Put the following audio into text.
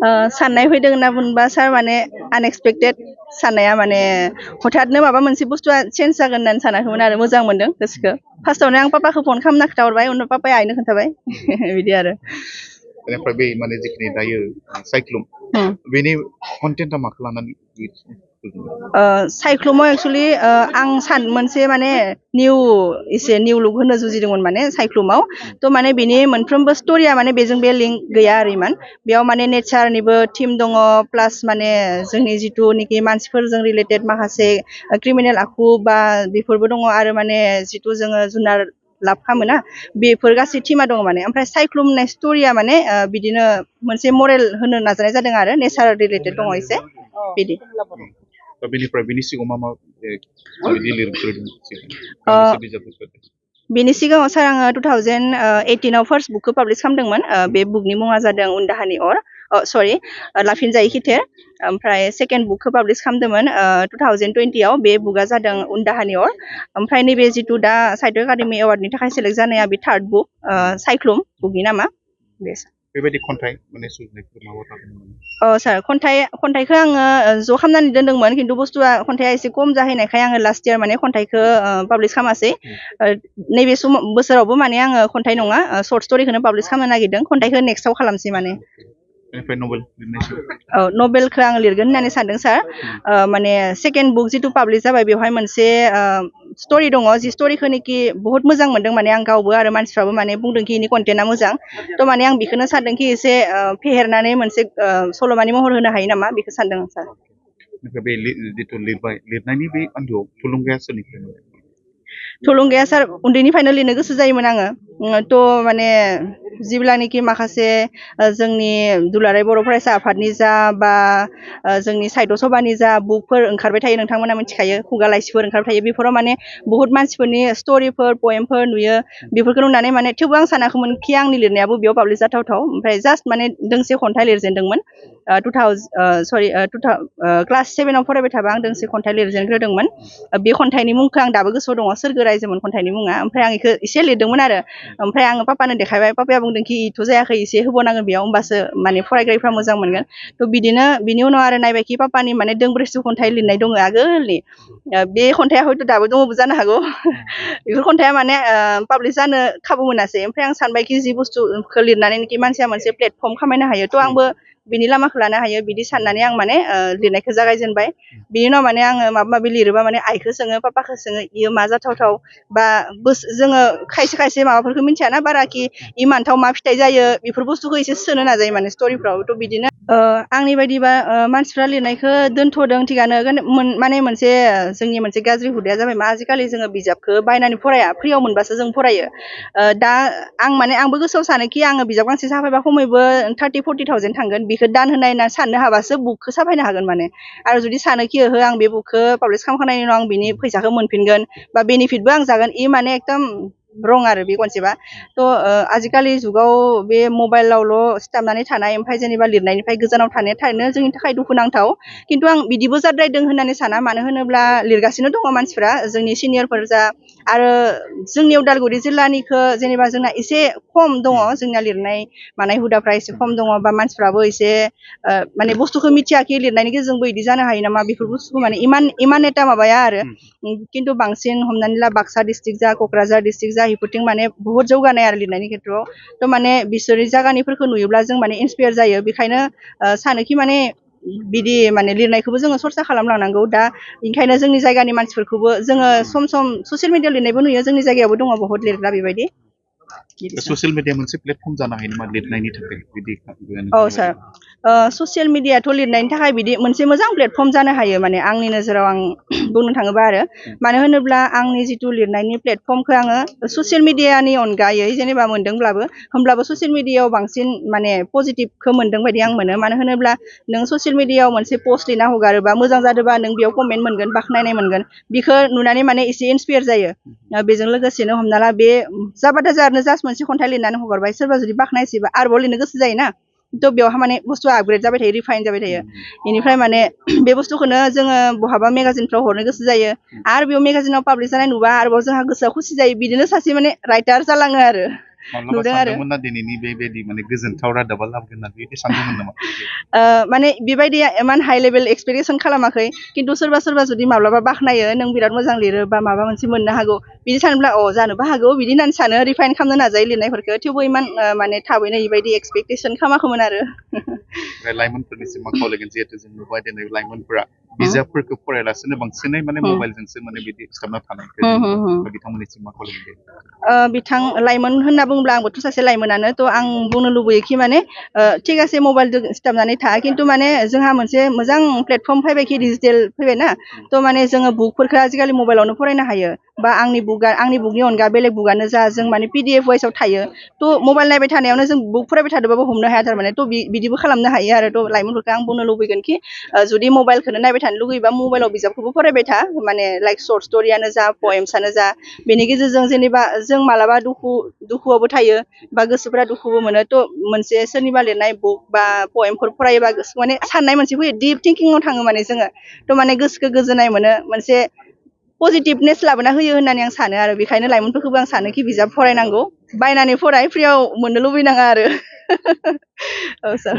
साननाय फैदों होनना बुंबा सार माने आनएक्सपेक्टेड साननाया माने हठाथनो माबा मोनसे बुस्थुआ चेन्ज जागोन होननानै सानाखैमोन आरो मोजां मोनदों गोसोखौ फार्स्टआवनो आं पापाखौ फन खालामना खोन्थाहरबाय उनाव पापाया आइनो खोन्थाबाय बिदि आरो बेनिफ्राय बे माने जिखिनि दायो साइक्लुम बेनि कन्टेन्टआ माखौ लानानै साइक्लुमाव एक्सुअलि आं मोनसे माने एसे निउ लुक होनो जुजिदोंमोन माने साइक्लुमाव थ' माने बिनि मोनफ्रोमबो स्ट'रिया माने बेजों बे लिंक गैया आरो इमान बेयाव माने नेचारनिबो थिम दङ प्लास माने जोंनि जिथुनिखि मानसिफोरजों रिलेटेड माखासे क्रिमिनेल आखु बा बेफोरबो दङ आरो माने जिथु जोङो जुनार लाब खालामोना बेफोर गासै थिमा दङ माने ओमफ्राय साइक्लुम होननाय स्ट'रिया माने बिदिनो मोनसे मरेल होनो नाजानाय जादों आरो नेचार रिलेटेड दङ एसे बिदि बेनिफ्राय बिनि सिगाङाव मा बेनि सिगाङाव सार आङो 2018आव फार्स्ट बुकखौ पाब्लिश खालामदोंमोन बे बुकनि मुङा जादों उन्दाहानि अर लाफिनजायै खिथेर ओमफ्राय सेकेन्ड बुकखौ पाब्लिश खालामदोंमोन 2020आव बे बुकआ जादों उन्दाहानि अर ओमफ्राय नैबे जिथु दा साहित्य एकाडेमि एवार्डनि थाखाय सेलेक्ट जानाया बे थार्ड बुक साइक्लुम बुकनि नामा बे बेबायदि खन्थाइ माने सार खन्थाइखौ आङो ज' खालामनानै दोनदोंमोन खिन्थु बुस्थुआ खन्थाइआ एसे खम जाहैनायखाय आङो लास्ट इयार माने खन्थाइखौ पाब्लिश खालामासै नैबे बोसोरावबो माने आङो खन्थाइ नङा सर्ट स्ट'रिखौनो पाब्लिश खालामनो नागिरदों खन्थाइखौ नेक्स्टआव खालामसै माने नभेलखौ आं लिरगोन होननानै सानदों सार माने सेकेन्ड बुक जिथु पाब्लिश जाबाय बेवहाय मोनसे स्ट'रि दङ जि स्ट'रिखौनोखि बहुत मोजां मोनदों माने आं गावबो आरो मानसिफ्राबो माने बुंदोंखि इनि कन्टेन्टआ मोजां थ' माने आं बेखौनो सानदोंखि एसे फेहेरनानै मोनसे सल'मानि महर होनो हायो नामा बेखौ सानदों सार बे जिथु लिरनायनि बे आन्दोआव थुलुंगाया सोरनिफ्राय थुलुंगाया सार उन्दैनिफ्रायनो लिरनो गोसो जायोमोन आङो थ' माने जेब्लानोखि माखासे जोंनि दुलाराय बर' फरायसा आफादनि जा बा जोंनि साहित्य सभानि जा बुकफोर ओंखारबाय थायो नोंथांमोना मिथिखायो खुगा लाइसिफोर ओंखारबाय थायो बेफोराव माने बहुत मानसिफोरनि स्ट'रिफोर पएमफोर नुयो बेफोरखौ नुनानै माने थेवबो आं सानाखैमोन कि आंनि लिरनायाबो बेयाव पाब्लिश जाथावथाव ओमफ्राय जास्ट माने दोंसे खन्थाइ लिरजेनदोंमोन क्लास 7आव फरायबाय थाबा आं दोंसे खन्थाइ लिरजेनग्रोदोंमोन बे खन्थाइनि मुंखौ आं दाबो गोसोआव दङ सोरगो रायजोमोन खन्थाइनि मुङा ओमफ्राय आं बेखौ एसे लिरदोंमोन आरो ओमफ्राय आङो पापानो देखायबाय पापाया बुंदोंखि इथ' जायाखै एसे होबावनांगोन बेयाव होमबासो माने फरायग्राफ्रा मोजां मोनगोन थ' बिदिनो बिनि उनाव आरो नायबायखि पापानि माने दोंब्रैसो खन्थाइ लिरनाय दङ आगोलनि बे खन्थाइआ हयथ' दाबो दङबो जानो हागौ बेफोर खन्थाइआ माने पाब्लिश जानो खाबु मोनासै ओमफ्राय आं सानबायखि जि बुस्थुखौ लिरनानैखि मानसिया मोनसे प्लेटफर्म खामायनो हायो थ' आंबो बिनि लामाखौ लानो हायो बिदि साननानै आं माने लिरनायखौ जागायजेनबाय बिनि उनाव माने आङो माबा माबि लिरोबा माने आइखौ सोङो पापाखौ सोङो इयो मा जाथावथाव बा जोङो खायसे माबाफोरखौ मिथियाना बाराखि इ मान्थाव मा फिथाइ जायो बेफोर बुस्थुखौ एसे सोनो नाजायो माने स्ट'रिफ्राव थ' बिदिनो आंनि बायदिबा मानसिफ्रा लिरनायखौ दोनथ'दों थिगानो माने मोनसे जोंनि मोनसे गाज्रि हुदाया जाबाय मा आजिखालि जोङो बिजाबखौ बायनानै फराया फ्रियाव मोनबासो जों फरायो दा आंबो गोसोआव सानोखि आङो बिजाब गांसे साफायबा खमैबो 30-40,000 थांगोन बेखौ दान होनाय होनना साननो हाबासो बुकखौ साफायनो हागोन माने आरो जुदि सानोखि ओहो आं बे बुकखौ पाब्लिश खालामखांनायनि उनाव आं बिनि फैसाखौ मोनफिनगोन बा बेनिफिटबो आं जागोन इ माने एकदम रं आरो बे खनसेबा थ' आजिखालि जुगाव बे मबाइलावल' सिथाबनानै थानाय ओमफ्राय जेनेबा लिरनायनिफ्राय गोजानाव थानाया थारैनो जोंनि थाखाय दुखुनांथाव खिन्थु आं बिदिबो जाद्रायदों होननानै साना मानो होनोब्ला लिरगासिनो दङ मानसिफ्रा जोंनि सिनियरफोर जा आरो जोंनि उदालगुरि जिल्लानिखौ जेनेबा जोंना एसे खम दङ जोंना लिरनाय मानाय हुदाफ्रा एसे खम दङ बा मानसिफ्राबो एसे माने बुस्थुखौ मिथियाखि लिरनायनि गेजेरजोंबो बिदि जानो हायो नामा बेफोर बुस्थुखौ माने इमान एटा माबाया आरो खिन्थु बांसिन हमनानै ला बाक्सा डिस्ट्रिक्ट जा क'क्राझार डिस्ट्रिक्ट जा बेफोरथिं माने बहुत जौगानाय आरो लिरनायनि खेथ्रआव थ' माने बिसोरनि जायगानिफोरखौ नुयोब्ला जों माने इन्सपायार जायो बेखायनो सानोखि माने बिदि माने लिरनायखौबो जोङो सरसा खालामलांनांगौ दा ओंखायनो जोंनि जायगानि मानसिफोरखौबो जोङो सम सम ससियेल मिडियायाव लिरनायबो नुयो जोंनि जायगायावबो दङ बहुत लिरग्रा बेबायदि ससियेल मिडिया मोनसे प्लेटफर्म जानो हायो नामा लिरनायनि थाखाय बिदि औ सार ससियेल मिडियाथ' लिरनायनि थाखाय बिदि मोनसे मोजां प्लेटफर्म जानो हायो माने आंनि नोजोराव आं बुंनो थाङोबा आरो मानो होनोब्ला आंनि जिथु लिरनायनि प्लेटफर्मखौ आङो ससियेल मिडियानि अनगायै जेनेबा मोनदोंब्लाबो होमब्लाबो ससियेल मिडियायाव बांसिन माने पजिटिभखौ मोनदों बायदि आं मोनो मानो होनोब्ला नों ससियेल मिडियायाव मोनसे पोस्ट लिरना हगारोबा मोजां जादोंबा नों बेयाव कमेन्ट मोनगोन बाख्नायनाय मोनगोन बेखौ नुनानै माने एसे इन्सपायार जायो बेजों लोगोसेनो हमना ला बे जाबादा जारनो जास्ट मोनसे खन्थाइ लिरनानै हगारबाय सोरबा जुदि बाख्नायसैबा आरोबाव लिरनो गोसो जायोना थ' बेवहाय माने बुस्थुआ आपग्रेड जाबाय थायो रिफाइन जाबाय थायो बेनिफ्राय माने बे बुस्थुखौनो जोङो बहाबा मेगाजिनफ्राव हरनो गोसो जायो आरो बेयाव मेगाजिनाव पाब्लिश जानाय नुबा आरोबाव जोंहा गोसोआ खुसि जायो बिदिनो सासे माने राइटार जालाङो आरो माब्लाबा सानदोंमोन ना दिनैनि बेबायदि माने गोजोनथाव रादाबा लाबोगोन होनना बिदि सानदोंमोन नामा माने बेबायदि इमान हाइ लेभेल एक्सपेक्टेसन खालामाखै खिन्थु सोरबा सोरबा जुदि माब्लाबा बाख्नायो नों बिराद मोजां लिरो बा माबा मोनसे मोननो हागौ बिदि सानोब्ला जानोबो हागौ बिदि होननानै सानो रिफाइन खालामनो नाजायो लिरनायफोरखौ थेवबो इमान माने थाबैनो बेबायदि एक्सपेक्टेसन खालामाखैमोन आरो ओमफ्राय लाइमोनफोरनिसिम मा खावलायगोन जिहेतु जों नुबाय दिनै लाइमोनफोरा बिजाबफोरखौ फरायालासिनो बांसिनै माने मबाइलजोंसो माने बिदि सिथाबना थानायखौ बिथांमोननिसिम मा खावलायगोन बिथां लाइमोन होनना बुङोब्ला आंबोथ' सासे लाइमोनानो थ' आं बुंनो लुबैयोखि माने थिगासे मबाइलजों सिथाबनानै था खिन्थु माने जोंहा मोनसे मोजां प्लेटफर्म फैबायखि डिजिटेल फैबायना थ' माने जोङो बुकफोरखौ आजिखालि मबाइलावनो फरायनो हायो बा आंनि बुकनि अनगा बेलेग बुकआनो जा जों माने PDF वाइसआव थायो थ' मबाइल नायबाय थानायावनो जों बुक फरायबाय थादोंबाबो हमनो हाया थारमाने थ' बिदिबो खालामनो हायो आरो थ' लाइमोनफोरखौ आं बुंनो लुबैगोन कि जुदि मबाइलखौनो नायबाय थानो लुगैयोबा मबाइलाव बिजाबखौबो फरायबाय था माने लाइक सर्ट स्ट'रियानो जा पएम्सआनो जा बेनि गेजेरजों जेनेबा जों मालाबा दुखुआवबो थायो बा गोसोफोरा दुखुबो मोनो थ' मोनसे सोरनिबा लिरनाय बुक बा पएमफोर फरायोबा गोसो माने साननाय मोनसे फैयो डिप थिंकिंआव थाङो माने जोङो थ' माने गोसोखौ गोजोननाय मोनो मोनसे पजिटिभनेस लाबोना होयो होननानै आं सानो आरो बेखायनो लाइमोनफोरखौबो आं सानो कि बिजाब फरायनांगौ बायनानै फराय फ्रियाव मोननो लुबैनाङा आरो औ सार